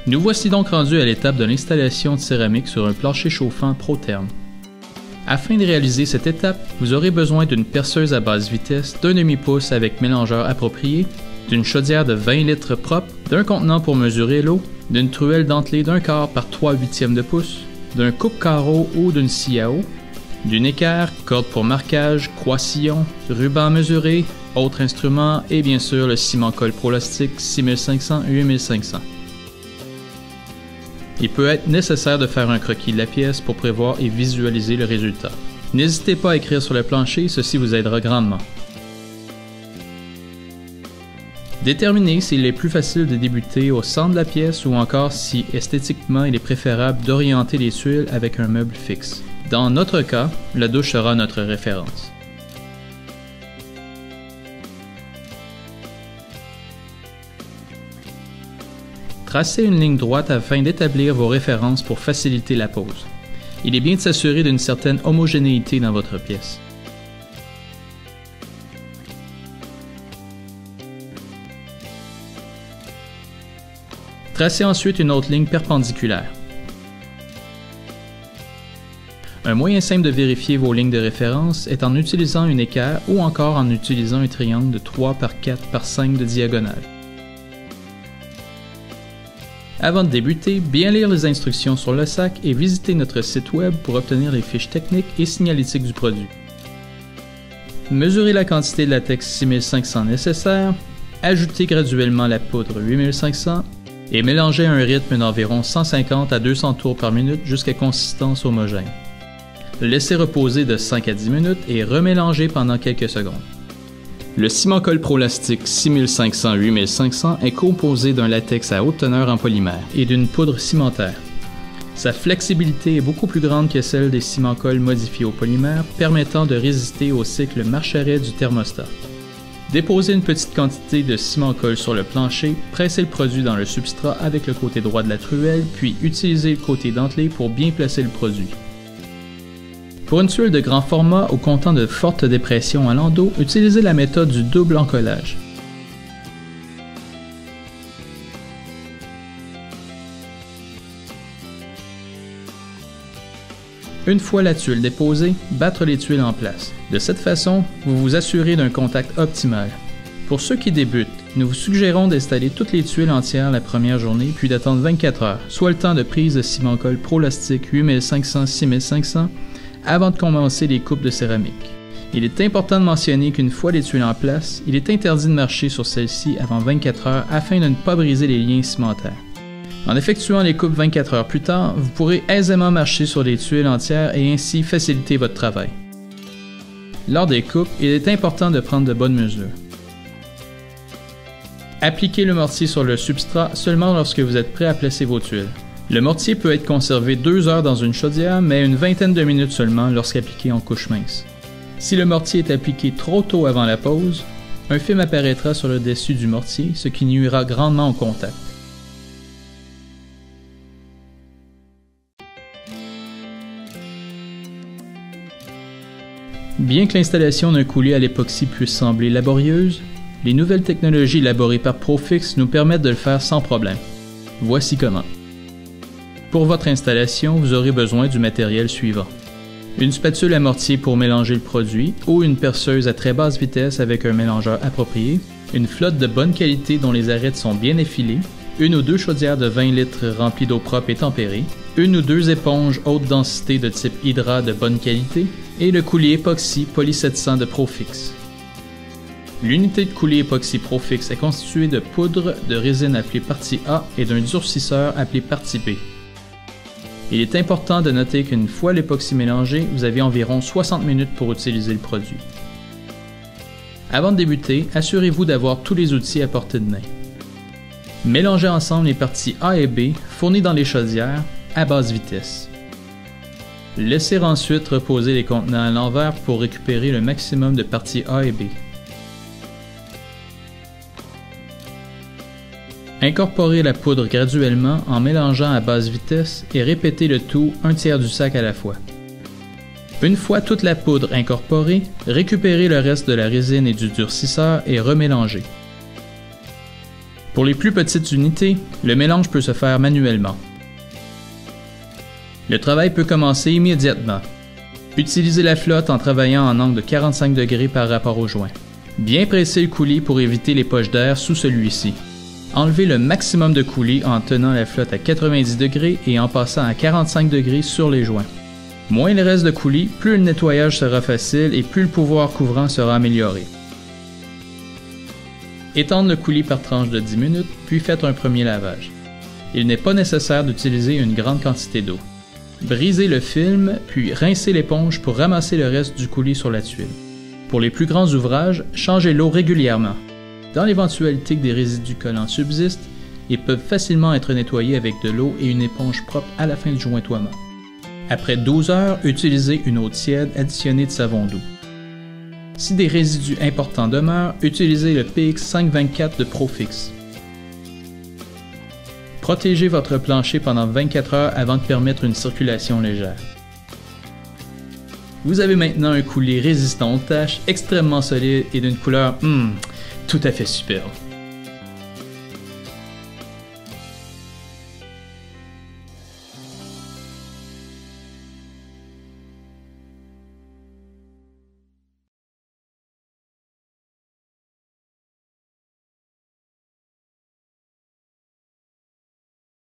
Nous voici donc rendus à l'étape de l'installation de céramique sur un plancher chauffant ProTherm. Afin de réaliser cette étape, vous aurez besoin d'une perceuse à basse vitesse d'un demi-pouce avec mélangeur approprié, d'une chaudière de 20 litres propre, d'un contenant pour mesurer l'eau, d'une truelle dentelée d'1 quart par 3/8 de pouce, d'un coupe-carreau ou d'une scie à eau, d'une équerre, corde pour marquage, croix-sillon, ruban mesuré, autres instruments et bien sûr le ciment-colle Prolastic 6500-8500. Il peut être nécessaire de faire un croquis de la pièce pour prévoir et visualiser le résultat. N'hésitez pas à écrire sur le plancher, ceci vous aidera grandement. Déterminez s'il est plus facile de débuter au centre de la pièce ou encore si esthétiquement il est préférable d'orienter les tuiles avec un meuble fixe. Dans notre cas, la douche sera notre référence. Tracez une ligne droite afin d'établir vos références pour faciliter la pose. Il est bien de s'assurer d'une certaine homogénéité dans votre pièce. Tracez ensuite une autre ligne perpendiculaire. Un moyen simple de vérifier vos lignes de référence est en utilisant une équerre ou encore en utilisant un triangle de 3 par 4 par 5 de diagonale. Avant de débuter, bien lire les instructions sur le sac et visiter notre site web pour obtenir les fiches techniques et signalétiques du produit. Mesurez la quantité de latex 6500 nécessaire, ajoutez graduellement la poudre 8500 et mélangez à un rythme d'environ 150 à 200 tours par minute jusqu'à consistance homogène. Laissez reposer de 5 à 10 minutes et remélangez pendant quelques secondes. Le ciment-colle Prolastic 6500-8500 est composé d'un latex à haute teneur en polymère et d'une poudre cimentaire. Sa flexibilité est beaucoup plus grande que celle des ciments-colle modifiés au polymère, permettant de résister au cycle marche-arrêt du thermostat. Déposez une petite quantité de ciment-colle sur le plancher, pressez le produit dans le substrat avec le côté droit de la truelle, puis utilisez le côté dentelé pour bien placer le produit. Pour une tuile de grand format ou comptant de fortes dépressions à l'endos, utilisez la méthode du double encollage. Une fois la tuile déposée, battre les tuiles en place. De cette façon, vous vous assurez d'un contact optimal. Pour ceux qui débutent, nous vous suggérons d'installer toutes les tuiles entières la première journée puis d'attendre 24 heures, soit le temps de prise de ciment-colle Prolastic 8500-6500 avant de commencer les coupes de céramique. Il est important de mentionner qu'une fois les tuiles en place, il est interdit de marcher sur celles-ci avant 24 heures afin de ne pas briser les liens cimentaires. En effectuant les coupes 24 heures plus tard, vous pourrez aisément marcher sur les tuiles entières et ainsi faciliter votre travail. Lors des coupes, il est important de prendre de bonnes mesures. Appliquez le mortier sur le substrat seulement lorsque vous êtes prêt à placer vos tuiles. Le mortier peut être conservé 2 heures dans une chaudière, mais une vingtaine de minutes seulement lorsqu'appliqué en couche mince. Si le mortier est appliqué trop tôt avant la pose, un film apparaîtra sur le dessus du mortier, ce qui nuira grandement au contact. Bien que l'installation d'un coulis à l'époxy puisse sembler laborieuse, les nouvelles technologies élaborées par Profix nous permettent de le faire sans problème. Voici comment. Pour votre installation, vous aurez besoin du matériel suivant. Une spatule à mortier pour mélanger le produit ou une perceuse à très basse vitesse avec un mélangeur approprié, une flotte de bonne qualité dont les arêtes sont bien effilées, une ou deux chaudières de 20 litres remplies d'eau propre et tempérée, une ou deux éponges haute densité de type Hydra de bonne qualité et le coulis époxy Poly 700 de Profix. L'unité de coulis époxy Profix est constituée de poudre de résine appelée partie A et d'un durcisseur appelé partie B. Il est important de noter qu'une fois l'époxy mélangé, vous avez environ 60 minutes pour utiliser le produit. Avant de débuter, assurez-vous d'avoir tous les outils à portée de main. Mélangez ensemble les parties A et B fournies dans les chaudières à basse vitesse. Laissez ensuite reposer les contenants à l'envers pour récupérer le maximum de parties A et B. Incorporez la poudre graduellement en mélangeant à basse vitesse et répétez le tout un tiers du sac à la fois. Une fois toute la poudre incorporée, récupérez le reste de la résine et du durcisseur et remélangez. Pour les plus petites unités, le mélange peut se faire manuellement. Le travail peut commencer immédiatement. Utilisez la flotte en travaillant en angle de 45 degrés par rapport au joint. Bien presser le coulis pour éviter les poches d'air sous celui-ci. Enlevez le maximum de coulis en tenant la flotte à 90 degrés et en passant à 45 degrés sur les joints. Moins il reste de coulis, plus le nettoyage sera facile et plus le pouvoir couvrant sera amélioré. Étendre le coulis par tranche de 10 minutes, puis faites un premier lavage. Il n'est pas nécessaire d'utiliser une grande quantité d'eau. Brisez le film, puis rincez l'éponge pour ramasser le reste du coulis sur la tuile. Pour les plus grands ouvrages, changez l'eau régulièrement. Dans l'éventualité que des résidus collants subsistent, ils peuvent facilement être nettoyés avec de l'eau et une éponge propre à la fin du jointoiement. Après 12 heures, utilisez une eau tiède additionnée de savon doux. Si des résidus importants demeurent, utilisez le PX524 de Profix. Protégez votre plancher pendant 24 heures avant de permettre une circulation légère. Vous avez maintenant un coulis résistant aux taches, extrêmement solide et d'une couleur tout à fait superbe.